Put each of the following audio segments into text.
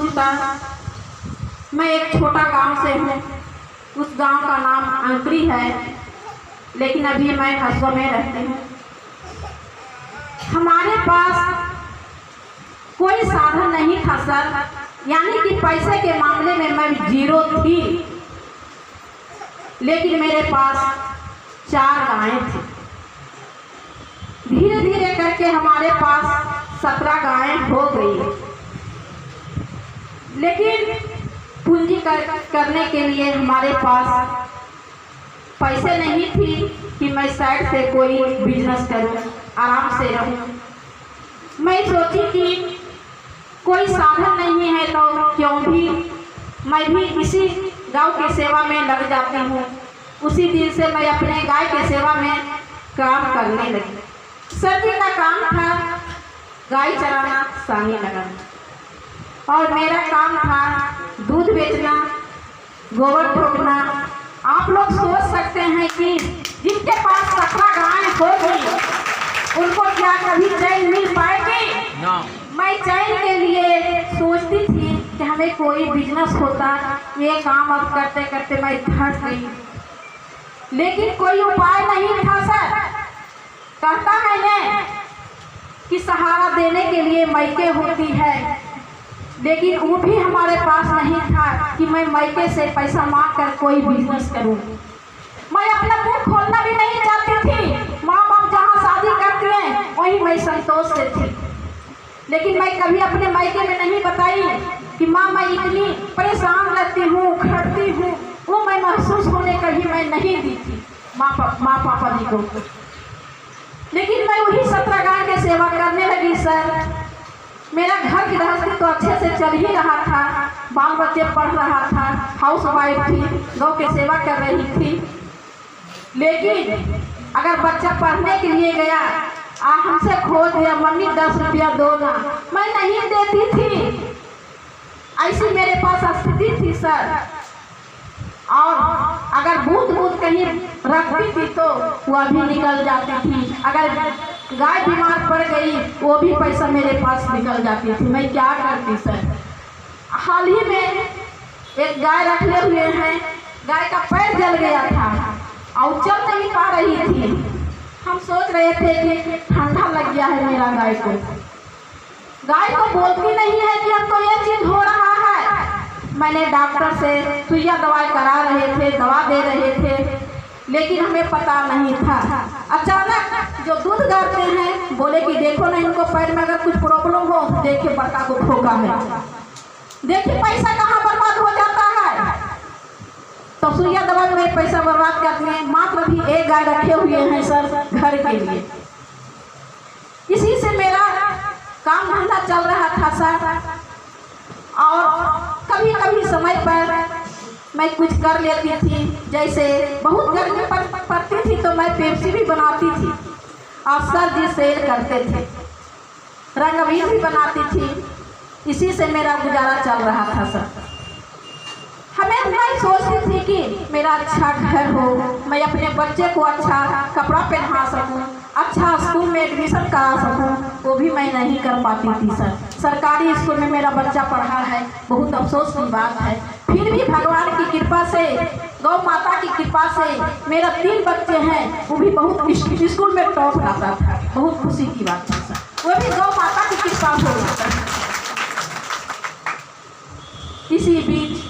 सुनता। मैं एक छोटा गांव से हूँ, उस गांव का नाम अंकरी है, लेकिन अभी मैं हसुआ में रहती हूँ। हमारे पास कोई साधन नहीं था सर, यानी कि पैसे के मामले में मैं जीरो थी, लेकिन मेरे पास 4 गायें थी। धीरे धीरे करके हमारे पास 17 गायें हो गई, लेकिन पूंजी करने के लिए हमारे पास पैसे नहीं थी कि मैं साइड से कोई बिजनेस करूं, आराम से रहूं। मैं सोची कि कोई साधन नहीं है तो क्यों भी मैं भी इसी गांव की सेवा में लग जाती हूँ। उसी दिन से मैं अपने गाय की सेवा में काम करने लगी। सर्दी का काम था गाय चराना, सानी लगाना, और मेरा काम था दूध बेचना, गोबर ठोकना। आप लोग सोच सकते हैं कि जिनके पास 17 गाय होगी उनको क्या कभी चैन मिल पाएगी? मैं चैन के लिए सोचती थी कि हमें कोई बिजनेस होता। ये काम अब करते करते मैं थक गई, लेकिन कोई उपाय नहीं था सर। कहता मैंने कि सहारा देने के लिए मायके होती है, लेकिन वो भी हमारे पास नहीं था कि मैं मायके से पैसा मांग कर कोई बिजनेस करूं। मैं अपना मुंह खोलना भी नहीं चाहती थी। माँ बाप जहाँ शादी करते हैं वहीं मैं संतोष से थी, लेकिन मैं कभी अपने मायके में नहीं बताई कि माँ मैं इतनी परेशान रहती हूँ, खड़ती हूँ। वो मैं महसूस होने कभी मैं नहीं दी थी माँ पापा जी को। लेकिन मैं वही 17 गाय की सेवा करने लगी सर। मेरा घर गृहस्थी तो अच्छे से चल ही रहा था, बाल बच्चे पढ़ रहा था, हाउस वाइफ थी, गौ की सेवा कर रही थी। लेकिन अगर बच्चा पढ़ने के लिए गया, हमसे खो दिया, मम्मी 10 रुपया दो ना, मैं नहीं देती थी। ऐसी मेरे पास स्थिति थी सर। और अगर बूंद कहीं रखती थी तो वह भी निकल जाती थी। अगर गाय बीमार पड़ गई वो भी पैसा मेरे पास निकल जाती थी। मैं क्या करती सर। हाल ही में एक गाय रखे हुए हैं, गाय का पैर जल गया था और चल नहीं पा रही थी। हम सोच रहे थे कि ठंडा लग गया है मेरा गाय को। गाय को बोलती नहीं है कि हमको ये चीज हो रहा है। मैंने डॉक्टर से सुइया दवाई करा रहे थे, दवा दे रहे थे, लेकिन हमें पता नहीं था। अचानक जो दूध गाते हैं बोले कि देखो ना इनको पैर में अगर कुछ प्रॉब्लम हो, देखिए बड़का को ठोका है, देखिए पैसा कहाँ बर्बाद हो जाता है। तो सुइया दवाई में पैसा बर्बाद करते हैं। मात्र भी एक गाय रखे हुए हैं सर घर के लिए। इसी से मेरा काम धंधा चल रहा था सर। और कभी कभी समय पर मैं कुछ कर लेती थी, जैसे बहुत गर्मी पड़ती थी तो मैं पेप्सी भी बनाती थी और सर जी सेल करते थे, रंगबीर भी बनाती थी। इसी से मेरा गुजारा चल रहा था सर। हमें मैं सोचती थी कि मेरा अच्छा घर हो, मैं अपने बच्चे को अच्छा कपड़ा पहना सकूं, अच्छा स्कूल में एडमिशन करा सकूं, वो भी मैं नहीं कर पाती थी सर। सरकारी स्कूल में मेरा बच्चा पढ़ा है, बहुत अफसोस की बात है। फिर भी भगवान की कृपा से, गौ माता की कृपा से मेरा 3 बच्चे हैं, वो भी बहुत स्कूल में टॉप आता था। बहुत खुशी की बात है सर, वो भी गौ माता की कृपा हो जाता है। इसी बीच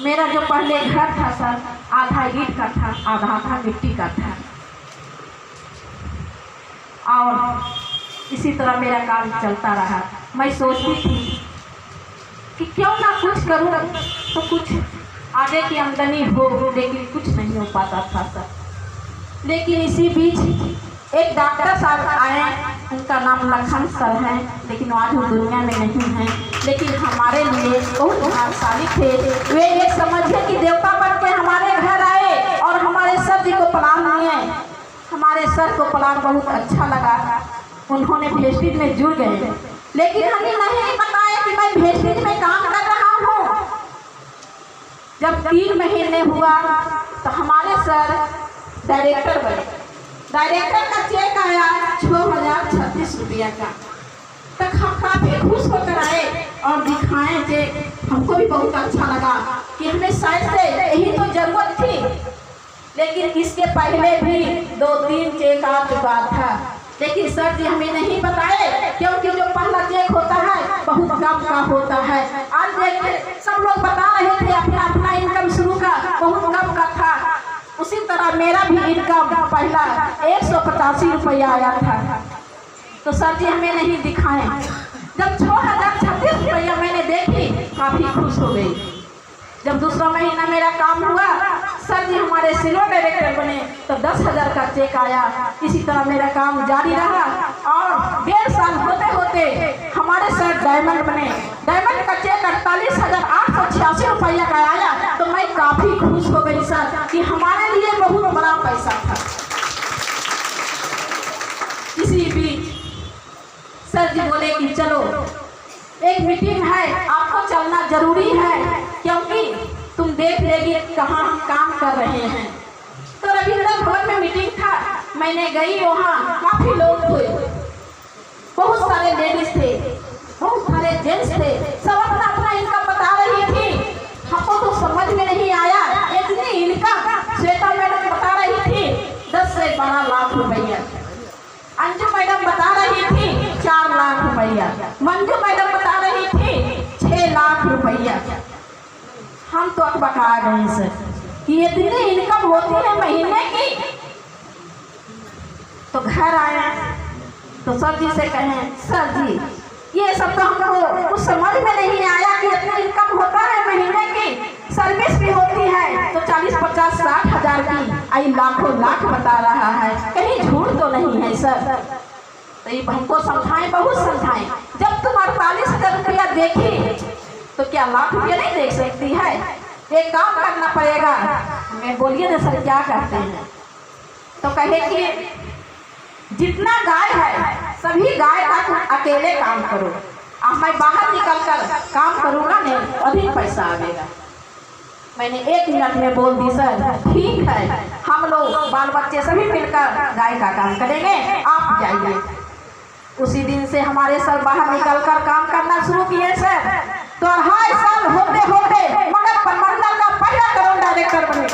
मेरा जो पहले घर था सर, आधा ईंट का था, आधा मिट्टी का था, और इसी तरह मेरा काम चलता रहा। मैं सोचती थी कि क्यों ना कुछ करूं तो कुछ आगे की आमदनी हो, लेकिन कुछ नहीं हो पाता था सर। लेकिन इसी बीच एक डॉक्टर साहब आए, उनका नाम लखन सर है, लेकिन आज वो दुनिया में नहीं है, लेकिन हमारे लिए बहुत भाग्यशाली थे। वे ये समझे कि देवता बन के हमारे घर आए और हमारे सर जी को प्रणाम किए। हमारे सर को प्रणाम बहुत अच्छा लगा, उन्होंने भेस्टिज में जुड़ गए, लेकिन हमें नहीं बताया कि मैं भेस्टिज में काम कर रहा हूँ। जब 3 महीने हुआ तो हमारे सर डायरेक्टर बने। डायरेक्टर का चेक आया 6036 रुपया का। तक हम काफी खुश होकर आए और हमको भी बहुत अच्छा लगा कि हमें शायद से यही तो जरूरत थी, लेकिन इसके पहले भी 2-3 चेक आ चुका था, लेकिन सर जी हमें नहीं बताए, क्योंकि जो पहला चेक होता है बहुत कम का होता है। आज देखिए सब लोग बता रहे थे अपना अपना इनकम शुरू का बहुत कम का था, उसी तरह मेरा भी इनकम पहला 185 रुपया आया था। तो सर जी हमें नहीं दिखाए। जब 6036 रुपया मैंने देखी काफी खुश हो गई। जब दूसरा महीना मेरा काम हुआ, सर जी हमारे सिलो डायरेक्टर बने तो 10,000 का चेक आया। इसी तरह मेरा काम जारी रहा और 1.5 साल होते होते हमारे सर डायमंड बने। डायमंड का चेक 48,886 रुपया का आया। तो मैं काफी खुश हो गई सर कि हमारे लिए बहुत बड़ा पैसा था। इसी बीच सर जी बोले कि चलो एक मीटिंग है, आपको चलना जरूरी है, क्योंकि तुम देख लेगी कहाँ हम काम कर रहे हैं। तो रविंद्र भवन में मीटिंग था, मैंने गई, वहाँ काफी लोग थे, बहुत सारे लेडीज थे, बहुत सारे जेंट्स थे, सब अपना अपना इनकम बता रही थी। हमको तो समझ में नहीं आया इतनी इनकम। श्वेता मैडम बता रही थी 10 से 12 लाख रुपया, अंजू मैडम बता रही थी 4 लाख रुपया, मंजू मैडम बता रही थी 6 लाख रुपया। हम तो अकबका गए सर कि इतनी इनकम होती है महीने की। तो घर आए तो सर जी से कहें, सर जी ये सब तो हमको कुछ समझ में नहीं आया कि इतना इनकम होता है महीने की, सर्विस भी होती है तो 40, 50, 60 हजार की, आई लाखों लाख बता रहा है, कहीं झूठ तो नहीं है सर। तो ये हमको समझाएं, बहुत समझाएं। जब तुम 48,000 रुपया देखी तो क्या लाख रुपया नहीं देख सकती है? एक काम करना पड़ेगा। मैं बोलिए ना सर क्या करते हैं? तो कहे कि जितना गाय है सभी गाय का अकेले काम करो, अब मैं बाहर निकल कर काम करूँगा नहीं, अधिक पैसा आएगा। मैंने 1 मिनट में बोल दी सर ठीक है, हम लोग बाल बच्चे सभी मिलकर गाय का काम करेंगे, आप जाइए। उसी दिन से हमारे सर बाहर निकलकर काम करना शुरू किए सर। तो 2.5 साल होते होते मगर परमंडल का पहला करोड़ डायरेक्टर बने।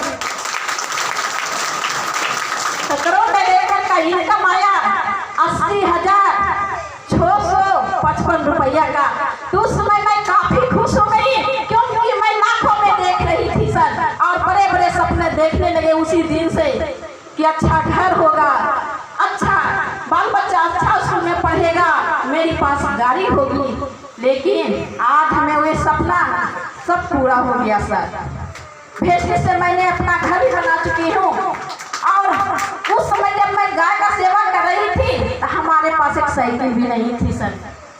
तो करोड़ डायरेक्टर का इनकम आया 80,655 रुपया का। तो उस समय मैं काफी खुश हो गई, क्योंकि मैं लाखों में देख रही थी सर, और बड़े बड़े सपने देखने लगे उसी दिन से कि अच्छा घर होगा, अच्छा बाल बच्चा अच्छा स्कूल में पढ़ेगा, मेरे पास गाड़ी होगी। लेकिन आज हमें वह सपना सब पूरा हो गया सर। भेजने से मैंने अपना घर भी बना चुकी हूँ, और उस समय जब मैं गाय का सेवा कर रही थी तो हमारे पास एक साइकिल भी नहीं थी सर।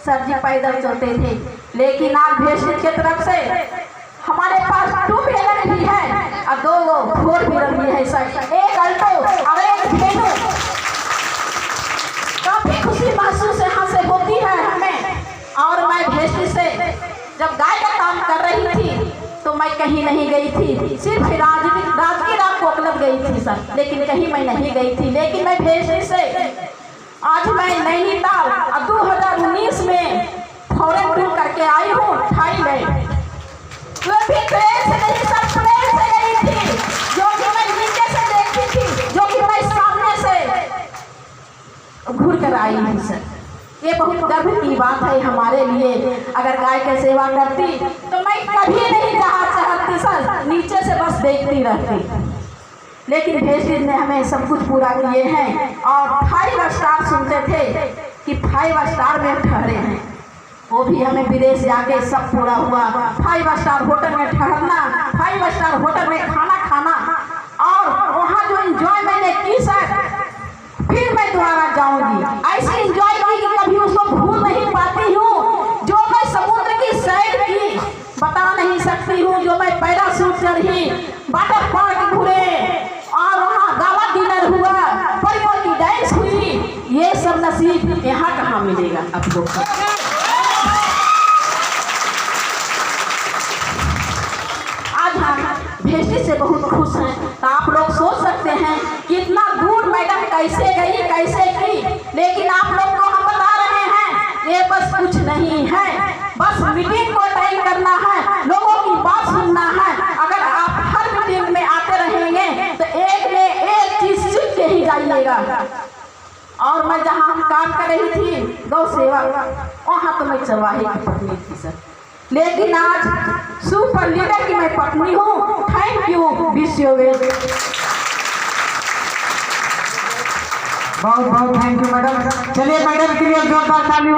सर जी पैदल चलते थे, लेकिन आज भेजने की तरफ से हमारे पास 2 व्हीलर भी है और 2 4 व्हीलर भी है सर, एक अल्टो और एक वेनू। काफी खुशी महसूस यहाँ से होती है हमें। और मैं भेजने से जब गाय का काम कर रही थी तो मैं कहीं नहीं गई थी, सिर्फ राजगीर आपको उपलब्ध गई थी सर, लेकिन कहीं मैं नहीं गई थी। लेकिन मैं भेजने से आज मैं नैनीताल 2019 में फॉरेन टूर करके आई हूँ थाईलैंड। वो भी ट्रेन से नहीं सर, प्लेन से गई थी, जो कि मैं नीचे से देखती थी, जो कि मैं सामने से घूर कर आई हूँ सर। ये बहुत गर्व की बात है हमारे लिए। अगर गाय की सेवा करती तो मैं कभी नहीं चाहती सर, नीचे से बस देखती रहती। लेकिन भेजने ने हमें सब कुछ पूरा किए हैं। और 5 स्टार सुनते थे कि 5 स्टार में ठहरे हैं, वो भी हमें विदेश जाके सब पूरा हुआ। 5 स्टार होटल में ठहरना, 5 स्टार होटल में खाना खाना, और वहाँ जो एंजॉय मैंने की सर, फिर मैं दोबारा जाऊंगी। ऐसी एंजॉय की कि कभी उसको भूल नहीं पाती हूँ। जो मैं समुद्र की सैर की बता नहीं सकती हूँ, जो मैं पैराशूट चढ़ी, वाटर पार्क घूरे, और वहाँ गावा डिनर हुआ, परियों की डांस हुई, ये सब नसीब यहाँ कहाँ मिलेगा आप लोग को। आज हम भेजने से बहुत खुश हैं। तो आप लोग सोच सकते हैं कितना दूर मैडम कैसे गई, कैसे की, लेकिन आप लोग को हम बता रहे हैं ये बस कुछ नहीं है, बस मीटिंग को अटेंड करना है, लोगों मिलेगा। और मैं जहाँ काम कर रही थी गौ सेवा, वहाँ तो मैं चरवाहे की पत्नी थी सर, लेकिन आज सुपर लीडर की मैं पत्नी हूँ। Thank you, wish you well. बहुत बहुत थैंक यू मैडम। चलिए मैडम के लिए जोरदार ताली।